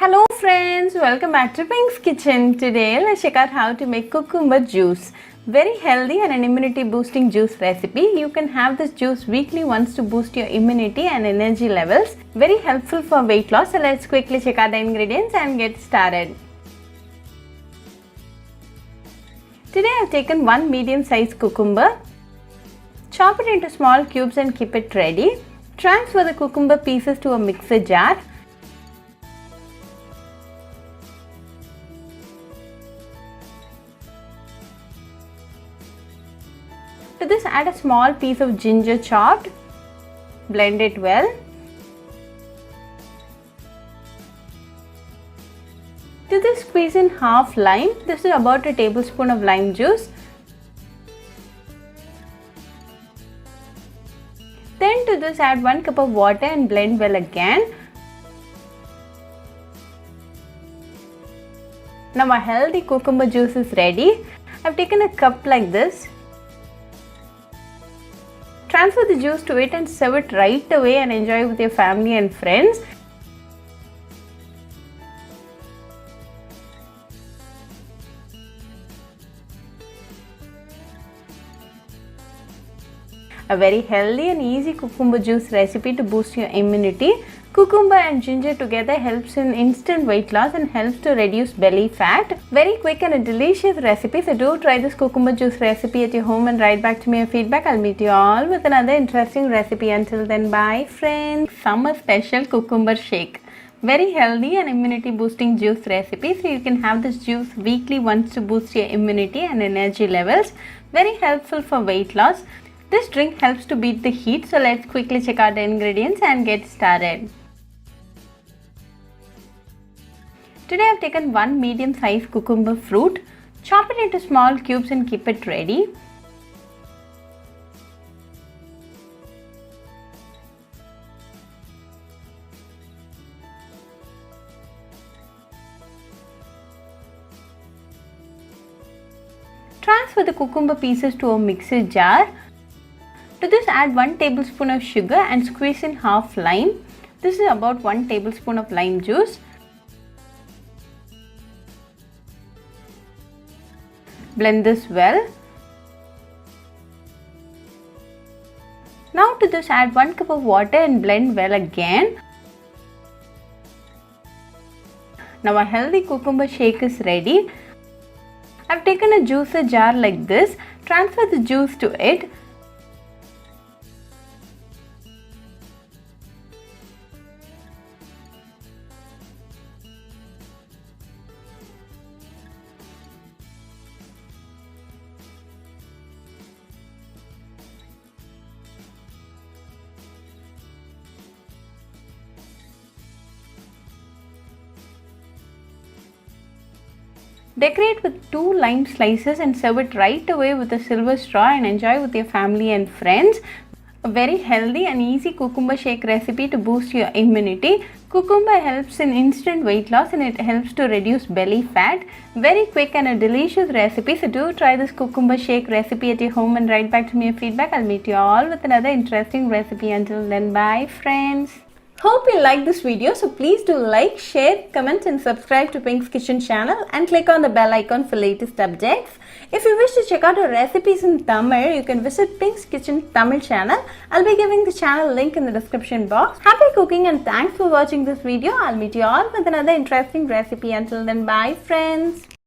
Hello friends, welcome back to Pink's Kitchen. Today let's check out how to make cucumber juice. Very healthy and an immunity boosting juice recipe. You can have this juice weekly once to boost your immunity and energy levels. Very helpful for weight loss. So let's quickly check out the ingredients and get started. Today I've taken one medium sized cucumber. Chop it into small cubes and keep it ready. Transfer the cucumber pieces to a mixer jar. To this, add a small piece of ginger chopped. Blend it well. To this, squeeze in half lime. This is about a tablespoon of lime juice. Then to this, add 1 cup of water and blend well again. Now my healthy cucumber juice is ready. I've taken a cup like this. Transfer the juice to it and serve it right away and enjoy with your family and friends. A very healthy and easy cucumber juice recipe to boost your immunity. Cucumber and ginger together helps in instant weight loss and helps to reduce belly fat. Very quick and a delicious recipe. So do try this cucumber juice recipe at your home and write back to me your feedback. I'll meet you all with another interesting recipe. Until then, bye friends. Summer special cucumber shake. Very healthy and immunity boosting juice recipe. So you can have this juice weekly once to boost your immunity and energy levels. Very helpful for weight loss. This drink helps to beat the heat. So let's quickly check out the ingredients and get started. Today I've taken one medium sized cucumber fruit. Chop it into small cubes and keep it ready. Transfer the cucumber pieces to a mixer jar. To this, add 1 tablespoon of sugar and squeeze in half lime. This is about 1 tablespoon of lime juice. Blend this well. Now to this, add 1 cup of water and blend well again. Now a healthy cucumber shake is ready. I've taken a juicer jar like this. Transfer the juice to it. Decorate with 2 lime slices and serve it right away with a silver straw and enjoy with your family and friends. A very healthy and easy cucumber shake recipe to boost your immunity. Cucumber helps in instant weight loss and it helps to reduce belly fat. Very quick and a delicious recipe. So do try this cucumber shake recipe at your home and write back to me your feedback. I'll meet you all with another interesting recipe. Until then, bye friends. Hope you like this video, so please do like, share, comment and subscribe to Pink's Kitchen channel and click on the bell icon for latest updates. If you wish to check out our recipes in Tamil, you can visit Pink's Kitchen Tamil channel. I'll be giving the channel link in the description box. Happy cooking and thanks for watching this video. I'll meet you all with another interesting recipe. Until then, bye friends.